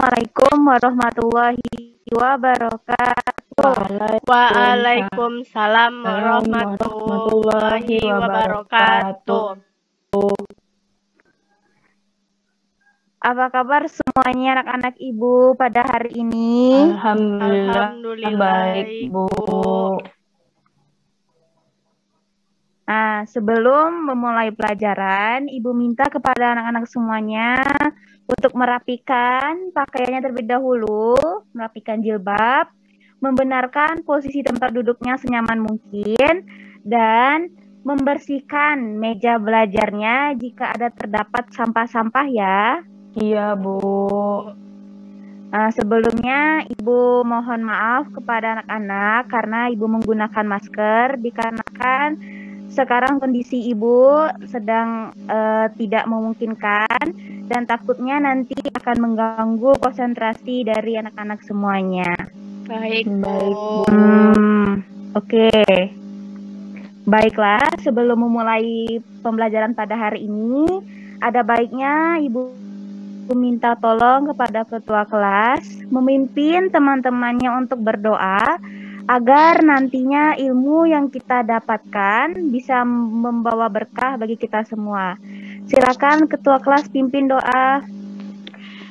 Assalamualaikum warahmatullahi wabarakatuh. Waalaikumsalam warahmatullahi wabarakatuh. Apa kabar semuanya anak-anak ibu pada hari ini? Alhamdulillah baik, Bu. Nah, sebelum memulai pelajaran, ibu minta kepada anak-anak semuanya untuk merapikan pakaiannya terlebih dahulu, merapikan jilbab, membenarkan posisi tempat duduknya senyaman mungkin, dan membersihkan meja belajarnya jika ada terdapat sampah-sampah ya. Iya, Bu. Sebelumnya Ibu mohon maaf kepada anak-anak karena Ibu menggunakan masker dikarenakan sekarang kondisi Ibu sedang tidak memungkinkan dan takutnya nanti akan mengganggu konsentrasi dari anak-anak semuanya. Baik, Bu. Oke. Baiklah, sebelum memulai pembelajaran pada hari ini, ada baiknya Ibu minta tolong kepada ketua kelas memimpin teman-temannya untuk berdoa agar nantinya ilmu yang kita dapatkan bisa membawa berkah bagi kita semua. Silakan ketua kelas pimpin doa.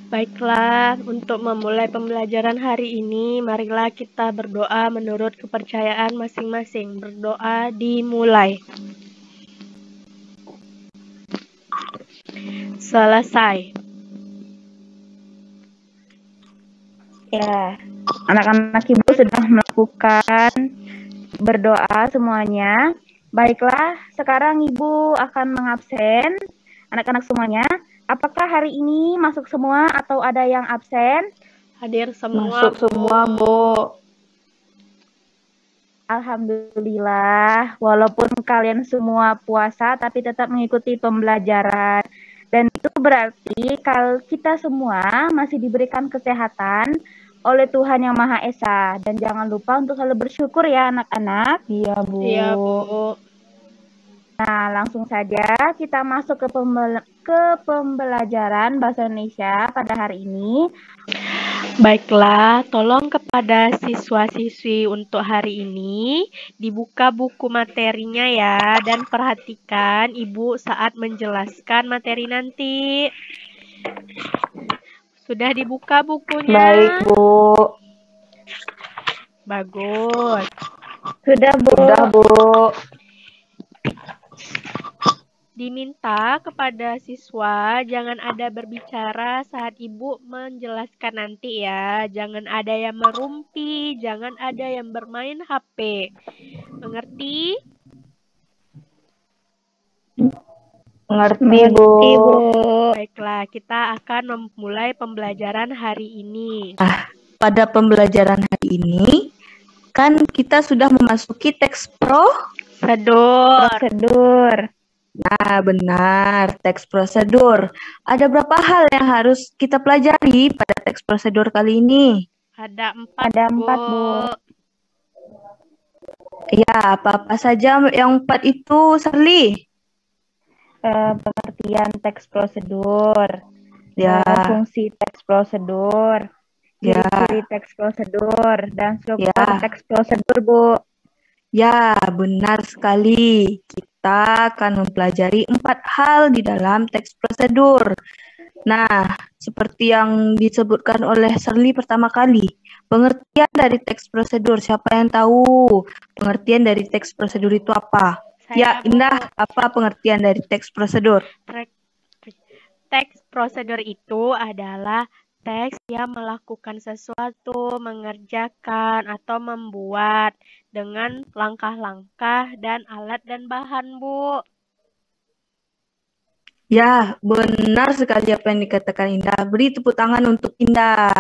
Baiklah, untuk memulai pembelajaran hari ini, marilah kita berdoa menurut kepercayaan masing-masing. Berdoa dimulai. Selesai. Ya, anak-anak ibu sudah melakukan berdoa semuanya. Baiklah, sekarang ibu akan mengabsen anak-anak semuanya. Apakah hari ini masuk semua atau ada yang absen? Hadir semua, masuk semua, Bu. Alhamdulillah, walaupun kalian semua puasa tapi tetap mengikuti pembelajaran. Dan itu berarti kalau kita semua masih diberikan kesehatan oleh Tuhan Yang Maha Esa. Dan jangan lupa untuk selalu bersyukur ya anak-anak. Iya, Bu. Iya, Bu. Nah, langsung saja kita masuk ke pembelajaran Bahasa Indonesia pada hari ini. Baiklah, tolong kepada siswa-siswi untuk hari ini dibuka buku materinya ya, dan perhatikan Ibu saat menjelaskan materi nanti. Sudah dibuka bukunya? Baik, Bu. Bagus. Sudah, Bu. Sudah, Bu. Diminta kepada siswa jangan ada berbicara saat Ibu menjelaskan nanti ya. Jangan ada yang merumpi, jangan ada yang bermain HP. Mengerti? Mengerti, Bu. Baiklah, kita akan memulai pembelajaran hari ini. Pada pembelajaran hari ini, kan kita sudah memasuki teks Prosedur. Nah, benar, teks prosedur. Ada berapa hal yang harus kita pelajari pada teks prosedur kali ini? Ada empat, Bu. Ya, apa-apa saja yang 4 itu, Sarli? Pengertian teks prosedur. Ya. Fungsi teks prosedur. Ciri-ciri teks prosedur. Dan struktur teks prosedur, Bu. Ya, benar sekali. Kita akan mempelajari 4 hal di dalam teks prosedur. Nah, seperti yang disebutkan oleh Sarli pertama kali, pengertian dari teks prosedur. Siapa yang tahu pengertian dari teks prosedur itu apa? Indah, apa pengertian dari teks prosedur? Teks prosedur itu adalah teks yang melakukan sesuatu, mengerjakan, atau membuat dengan langkah-langkah dan alat dan bahan, Bu. Ya, benar sekali apa yang dikatakan Indah. Beri tepuk tangan untuk Indah.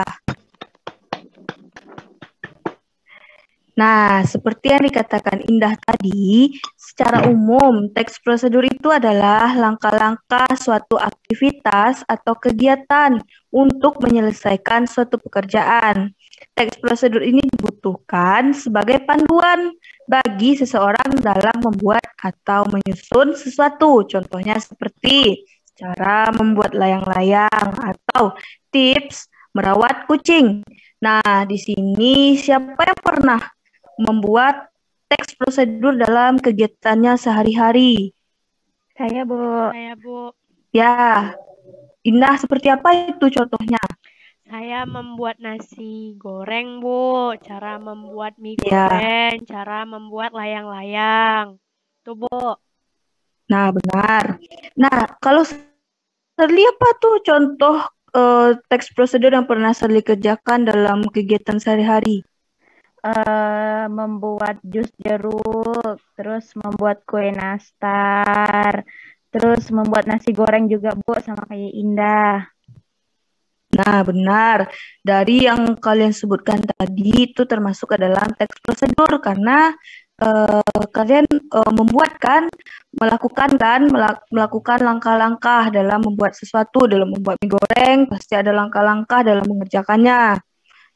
Nah, seperti yang dikatakan Indah tadi, secara umum teks prosedur itu adalah langkah-langkah suatu aktivitas atau kegiatan untuk menyelesaikan suatu pekerjaan. Teks prosedur ini dibutuhkan sebagai panduan bagi seseorang dalam membuat atau menyusun sesuatu. Contohnya seperti cara membuat layang-layang atau tips merawat kucing. Nah, di sini siapa yang pernah membuat teks prosedur dalam kegiatannya sehari-hari? Saya, Bu. Saya, Bu. Ya, Indah, seperti apa itu contohnya? Saya membuat nasi goreng, Bu. Cara membuat mie Ya, goreng, cara membuat layang-layang. Tuh, Bu. nah benar. Nah, kalau Serli apa tuh contoh teks prosedur yang pernah Serli kerjakan dalam kegiatan sehari-hari? Membuat jus jeruk, terus membuat kue nastar, terus membuat nasi goreng juga, Bu, sama kayak Indah. Nah, benar. Dari yang kalian sebutkan tadi itu termasuk ke dalam teks prosedur karena kalian melakukan langkah-langkah dalam membuat sesuatu, dalam membuat mie goreng, pasti ada langkah-langkah dalam mengerjakannya.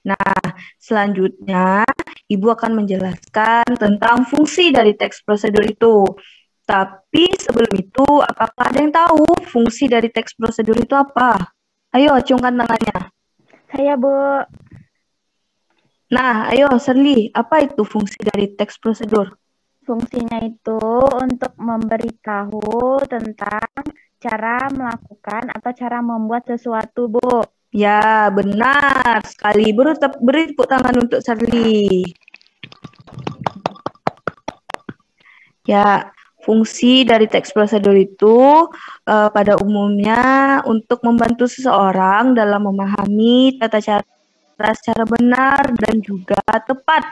Nah, selanjutnya Ibu akan menjelaskan tentang fungsi dari teks prosedur itu. Tapi sebelum itu, apakah ada yang tahu fungsi dari teks prosedur itu apa? Ayo, acungkan tangannya. Saya, Bu. Nah, ayo, Serli, apa itu fungsi dari teks prosedur? Fungsinya itu untuk memberitahu tentang cara melakukan atau cara membuat sesuatu, Bu. Ya, benar sekali. Beri tepuk tangan untuk Serli. Ya, fungsi dari teks prosedur itu pada umumnya untuk membantu seseorang dalam memahami tata cara secara benar dan juga tepat,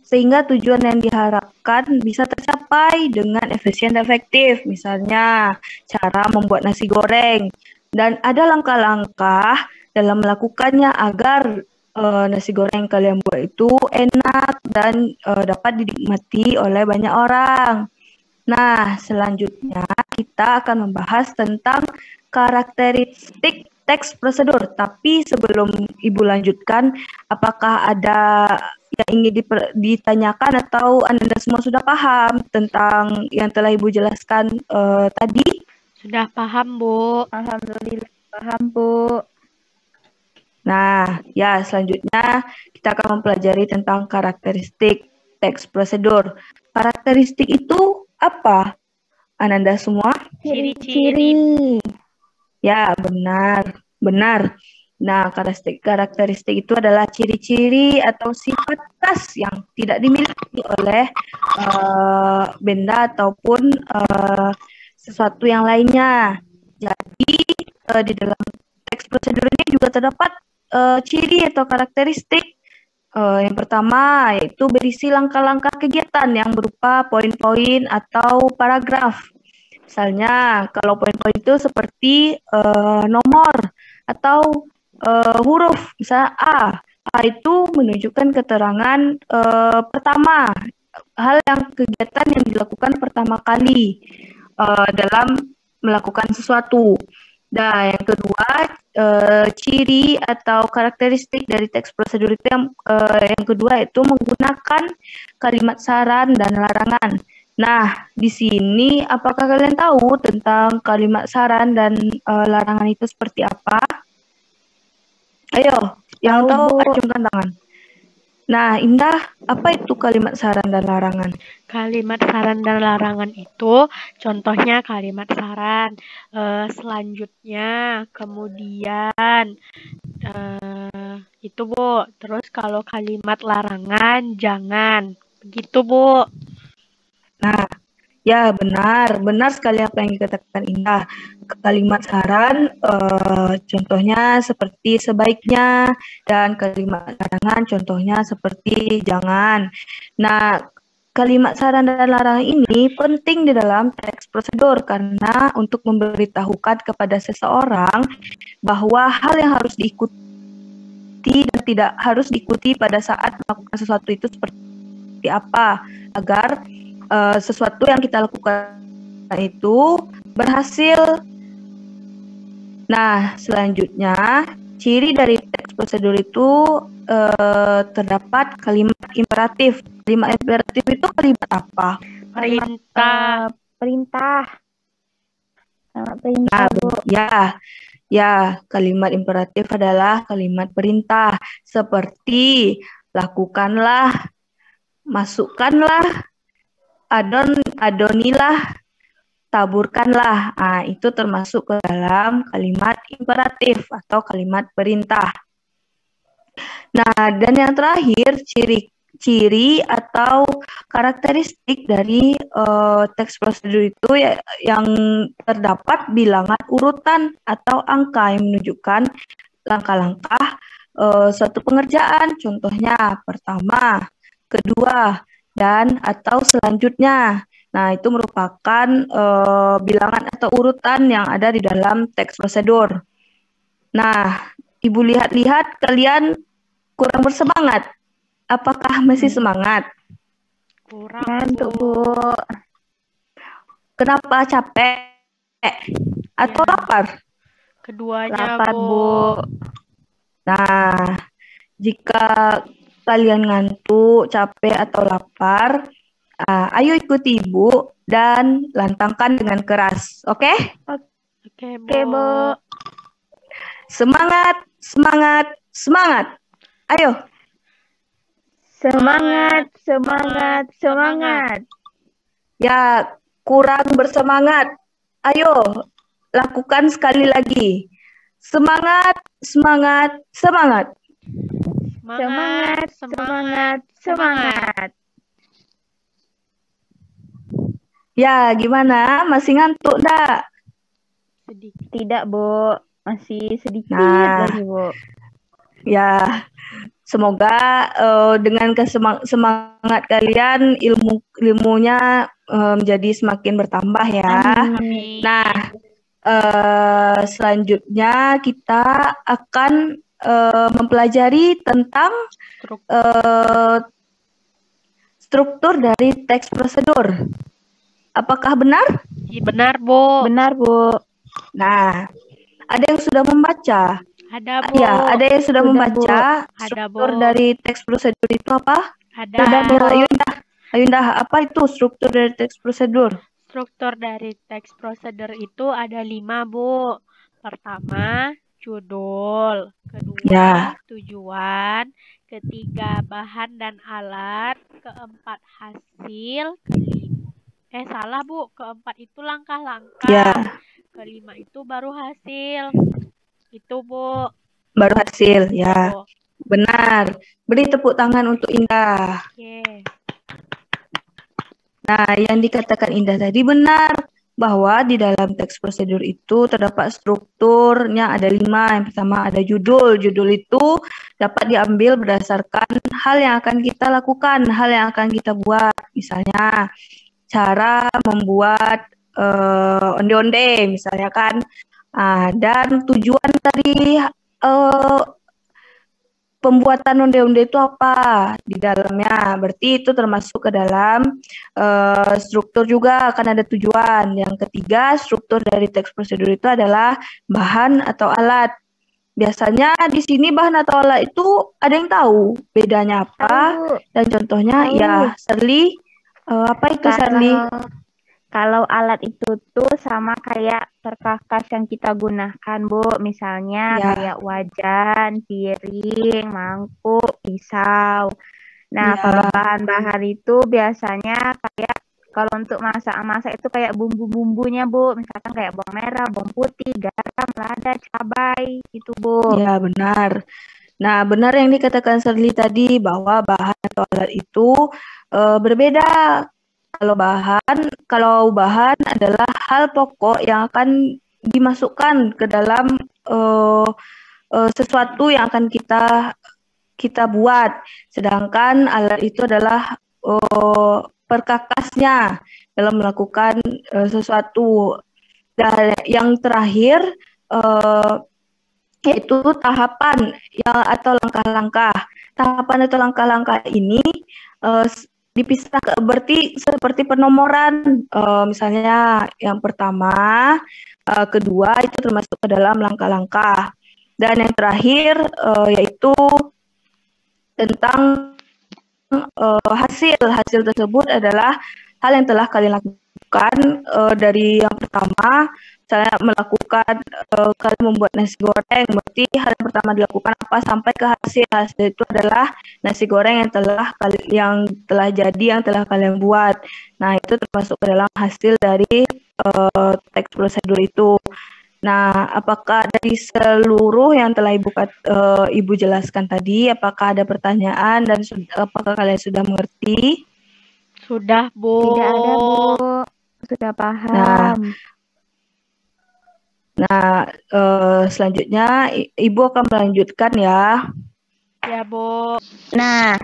sehingga tujuan yang diharapkan bisa tercapai dengan efisien dan efektif. Misalnya, cara membuat nasi goreng. Dan ada langkah-langkah dalam melakukannya agar nasi goreng yang kalian buat itu enak dan dapat dinikmati oleh banyak orang. Nah, selanjutnya kita akan membahas tentang karakteristik teks prosedur. Tapi sebelum Ibu lanjutkan, apakah ada yang ingin ditanyakan atau Anda semua sudah paham tentang yang telah Ibu jelaskan tadi? Sudah paham, Bu. Alhamdulillah paham, Bu. Nah, ya selanjutnya kita akan mempelajari tentang karakteristik teks prosedur. Karakteristik itu apa, Ananda semua? Ciri-ciri. Ya, benar. Nah, karakteristik itu adalah ciri-ciri atau sifat khas yang tidak dimiliki oleh benda ataupun sesuatu yang lainnya. Jadi, di dalam teks prosedur ini juga terdapat ciri atau karakteristik. Yang pertama yaitu berisi langkah-langkah kegiatan yang berupa poin-poin atau paragraf. Misalnya, kalau poin-poin itu seperti nomor atau huruf, misalnya A. A itu menunjukkan keterangan pertama, kegiatan yang dilakukan pertama kali dalam melakukan sesuatu. Nah, yang kedua, ciri atau karakteristik dari teks prosedur itu yang kedua itu menggunakan kalimat saran dan larangan. Nah, di sini apakah kalian tahu tentang kalimat saran dan larangan itu seperti apa? Ayo, yang tahu acungkan tangan. Nah, Indah, apa itu kalimat saran dan larangan? Kalimat saran dan larangan itu contohnya kalimat saran. Selanjutnya, kemudian itu, Bu. Terus kalau kalimat larangan, jangan. Begitu, Bu. Nah, ya benar sekali apa yang dikatakan Indah. Kalimat saran contohnya seperti sebaiknya dan kalimat larangan contohnya seperti jangan. Nah, kalimat saran dan larangan ini penting di dalam teks prosedur karena untuk memberitahukan kepada seseorang bahwa hal yang harus diikuti dan tidak harus diikuti pada saat melakukan sesuatu itu seperti apa agar sesuatu yang kita lakukan itu berhasil. Nah, selanjutnya ciri dari teks prosedur itu terdapat kalimat imperatif. Kalimat imperatif itu kalimat apa? Perintah. Perintah. Nah, Bu. Ya. Ya, kalimat imperatif adalah kalimat perintah seperti lakukanlah, masukkanlah, adonilah, taburkanlah. Nah, itu termasuk ke dalam kalimat imperatif atau kalimat perintah. Nah, dan yang terakhir, ciri atau karakteristik dari teks prosedur itu yang terdapat bilangan urutan atau angka yang menunjukkan langkah-langkah suatu pengerjaan. Contohnya pertama, kedua, dan atau selanjutnya. Nah, itu merupakan bilangan atau urutan yang ada di dalam teks prosedur. Nah, Ibu lihat-lihat kalian kurang bersemangat. Apakah masih semangat? Kurang, Ngantuk, Bu. Bu. Kenapa capek? Atau Ya. lapar? Keduanya, Lapar, Bu. Nah, jika kalian ngantuk, capek, atau lapar, ayo ikuti Ibu dan lantangkan dengan keras. Oke? Oke, Bu. Oke, Bu. Semangat, semangat, semangat. Ayo. Semangat, semangat, semangat. Ya, kurang bersemangat. Ayo, lakukan sekali lagi. Semangat, semangat, semangat. Semangat, semangat, semangat. Ya, gimana? Masih ngantuk enggak? Sedikit. Tidak, Bu. Masih sedikit Nah. lagi, Bu. Ya, semoga dengan semangat kalian ilmunya menjadi semakin bertambah ya. Amin. Nah, selanjutnya kita akan mempelajari tentang struktur dari teks prosedur. Apakah benar? Iya, benar, Bu. Benar, Bu. Nah, ada yang sudah membaca? Ada, Bu. Ya, ada yang sudah membaca struktur Bu. dari teks prosedur itu apa? Ada. Ayunda, apa itu struktur dari teks prosedur? Struktur dari teks prosedur itu ada 5, Bu. Pertama, judul. Kedua, tujuan. Ketiga, bahan dan alat. Keempat, hasil. Salah, Bu. Keempat itu langkah-langkah. Ya. Kelima itu baru hasil. Itu, Bu. Baru hasil, ya. Bu. Benar. Beri tepuk tangan untuk Indah. Oke. Nah, yang dikatakan Indah tadi benar. Bahwa di dalam teks prosedur itu terdapat strukturnya ada 5. Yang pertama ada judul. Judul itu dapat diambil berdasarkan hal yang akan kita lakukan, hal yang akan kita buat. Misalnya, cara membuat onde-onde, misalnya kan. Dan tujuan dari pembuatan onde-onde itu apa di dalamnya. Berarti itu termasuk ke dalam struktur juga akan ada tujuan. Yang ketiga, struktur dari teks prosedur itu adalah bahan atau alat. Biasanya di sini bahan atau alat itu ada yang tahu bedanya apa? Dan contohnya ya, Serli, apa itu Serli? Kalau alat itu tuh sama kayak perkakas yang kita gunakan, Bu. Misalnya kayak wajan, piring, mangkuk, pisau. Nah, kalau bahan-bahan itu biasanya kayak kalau untuk masak-masak itu kayak bumbu-bumbunya, Bu. Misalkan kayak bawang merah, bawang putih, garam, lada, cabai, itu, Bu. Ya, benar. Nah, benar yang dikatakan Serli tadi bahwa bahan atau alat itu berbeda. Kalau bahan adalah hal pokok yang akan dimasukkan ke dalam sesuatu yang akan kita buat. Sedangkan alat itu adalah perkakasnya dalam melakukan sesuatu. Dan yang terakhir yaitu tahapan atau langkah-langkah. Tahapan atau langkah-langkah ini dipisah berarti seperti penomoran, misalnya yang pertama, kedua itu termasuk ke dalam langkah-langkah, dan yang terakhir yaitu tentang hasil tersebut adalah hal yang telah kalian lakukan. lakukan dari yang pertama, saya melakukan kalian membuat nasi goreng. Berarti hal yang pertama dilakukan apa sampai ke hasil. Hasil itu adalah nasi goreng yang telah jadi, yang telah kalian buat. Nah, itu termasuk ke dalam hasil dari teks prosedur itu. Nah, apakah dari seluruh yang telah Ibu jelaskan tadi, apakah ada pertanyaan dan apakah kalian sudah mengerti? Sudah, Bu. Tidak ada, Bu. Sudah paham. Nah, selanjutnya Ibu akan melanjutkan ya. Ya, Bu. Nah,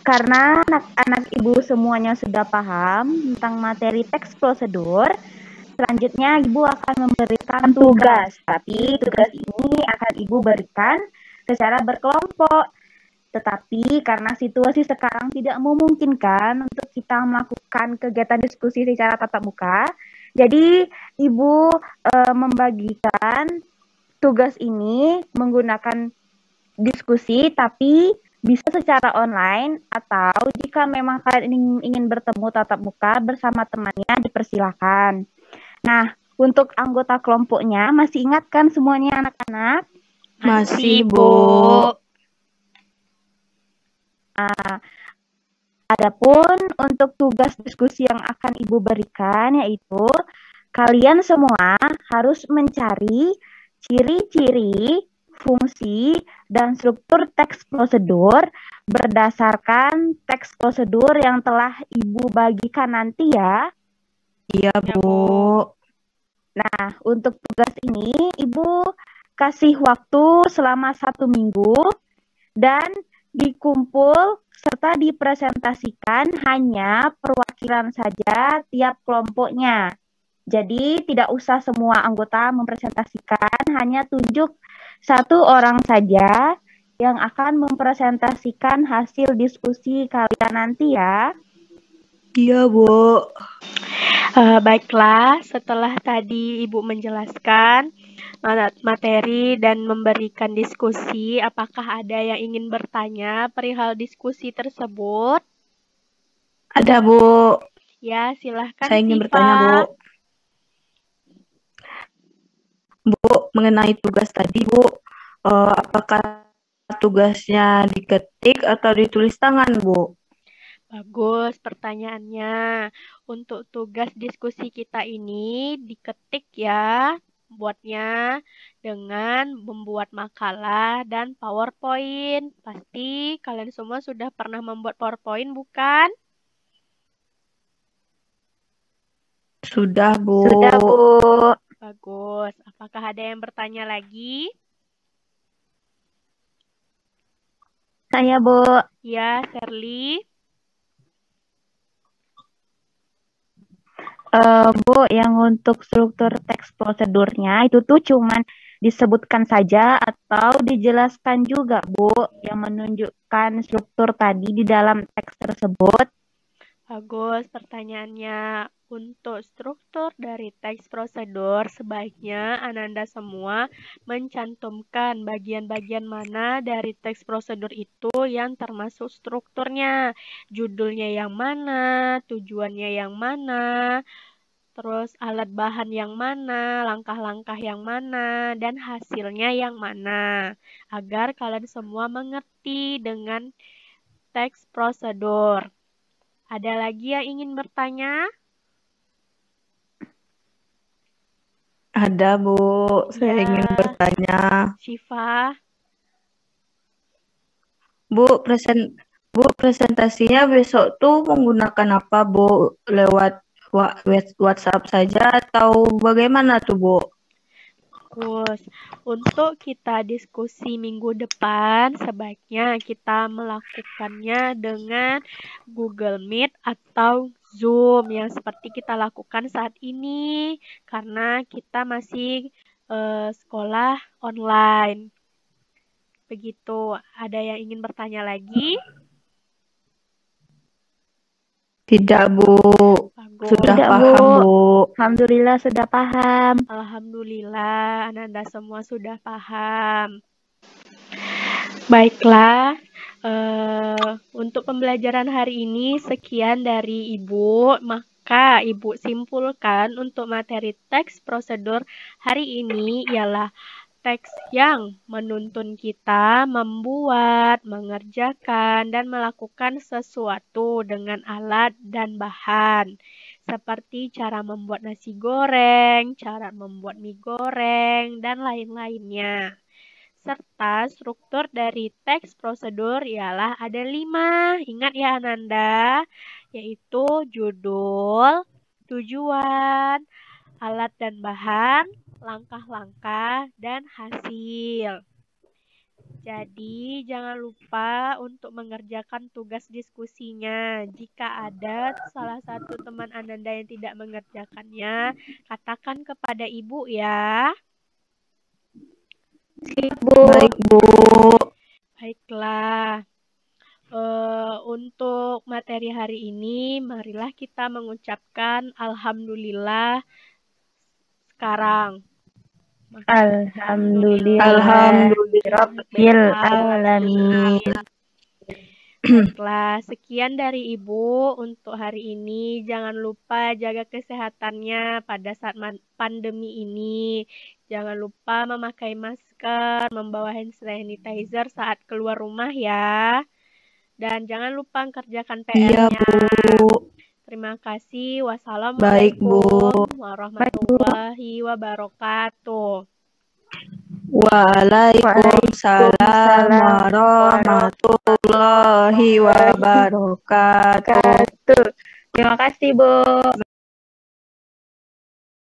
karena anak-anak Ibu semuanya sudah paham tentang materi teks prosedur, selanjutnya Ibu akan memberikan tugas. Tapi tugas ini akan Ibu berikan secara berkelompok. Tetapi karena situasi sekarang tidak memungkinkan untuk kita melakukan kegiatan diskusi secara tatap muka, jadi Ibu membagikan tugas ini menggunakan diskusi, tapi bisa secara online, atau jika memang kalian ingin bertemu tatap muka bersama temannya, dipersilakan. Nah, untuk anggota kelompoknya, masih ingat kan semuanya anak-anak? Masih, Bu. Adapun untuk tugas diskusi yang akan Ibu berikan, yaitu kalian semua harus mencari ciri-ciri, fungsi, dan struktur teks prosedur berdasarkan teks prosedur yang telah Ibu bagikan nanti ya. Iya, Bu. Nah, untuk tugas ini Ibu kasih waktu selama 1 minggu dan dikumpul serta dipresentasikan hanya perwakilan saja tiap kelompoknya. Jadi tidak usah semua anggota mempresentasikan, hanya tunjuk 1 orang saja yang akan mempresentasikan hasil diskusi kalian nanti ya. Iya, Bu. Baiklah, setelah tadi Ibu menjelaskan materi dan memberikan diskusi, apakah ada yang ingin bertanya perihal diskusi tersebut? Ada, Bu. Ya, silahkan. Saya ingin Siva. bertanya, Bu. Bu, mengenai tugas tadi, Bu, apakah tugasnya diketik atau ditulis tangan, Bu? Bagus pertanyaannya. Untuk tugas diskusi kita ini diketik ya, buatnya dengan membuat makalah dan PowerPoint. Pasti kalian semua sudah pernah membuat PowerPoint, bukan? Sudah, Bu. Sudah, Bu. Bagus. Apakah ada yang bertanya lagi? Saya, Bu. Ya, Shirley. Bu, yang untuk struktur teks prosedurnya itu tuh cuman disebutkan saja atau dijelaskan juga, Bu, yang menunjukkan struktur tadi di dalam teks tersebut? Bagus pertanyaannya. Untuk struktur dari teks prosedur, sebaiknya Ananda semua mencantumkan bagian-bagian mana dari teks prosedur itu yang termasuk strukturnya. Judulnya yang mana, tujuannya yang mana, terus alat bahan yang mana, langkah-langkah yang mana, dan hasilnya yang mana. Agar kalian semua mengerti dengan teks prosedur. Ada lagi yang ingin bertanya? Ada, Bu. Saya Ya. ingin bertanya. Syifa. Bu, presentasinya besok tuh menggunakan apa, Bu? Lewat WhatsApp saja atau bagaimana tuh, Bu? Bagus. Untuk kita diskusi minggu depan, sebaiknya kita melakukannya dengan Google Meet atau Zoom yang seperti kita lakukan saat ini, karena kita masih sekolah online. Begitu. Ada yang ingin bertanya lagi? Tidak, Bu. Bagus. Sudah Tidak, paham, Bu. Bu. Alhamdulillah sudah paham. Alhamdulillah, Ananda semua sudah paham. Baiklah, untuk pembelajaran hari ini sekian dari Ibu. Maka Ibu simpulkan untuk materi teks prosedur hari ini ialah teks yang menuntun kita membuat, mengerjakan, dan melakukan sesuatu dengan alat dan bahan. Seperti cara membuat nasi goreng, cara membuat mie goreng, dan lain-lainnya. Serta struktur dari teks prosedur ialah ada 5. Ingat ya Ananda, yaitu judul, tujuan, alat dan bahan, langkah-langkah, dan hasil. Jadi, jangan lupa untuk mengerjakan tugas diskusinya. Jika ada salah satu teman Ananda yang tidak mengerjakannya, katakan kepada Ibu ya. Sip, Bu. Baik, Bu. Baiklah. Untuk materi hari ini, marilah kita mengucapkan Alhamdulillah sekarang. Alhamdulillahirabbil alamin. Baiklah, sekian dari Ibu untuk hari ini. Jangan lupa jaga kesehatannya pada saat pandemi ini. Jangan lupa memakai masker, membawa hand sanitizer saat keluar rumah ya. Dan jangan lupa kerjakan Iya, PR-nya. Bu. Terima kasih. Baik, Bu. Wassalamualaikum warahmatullahi wabarakatuh. Waalaikumsalam warahmatullahi wabarakatuh. Terima kasih, Bu.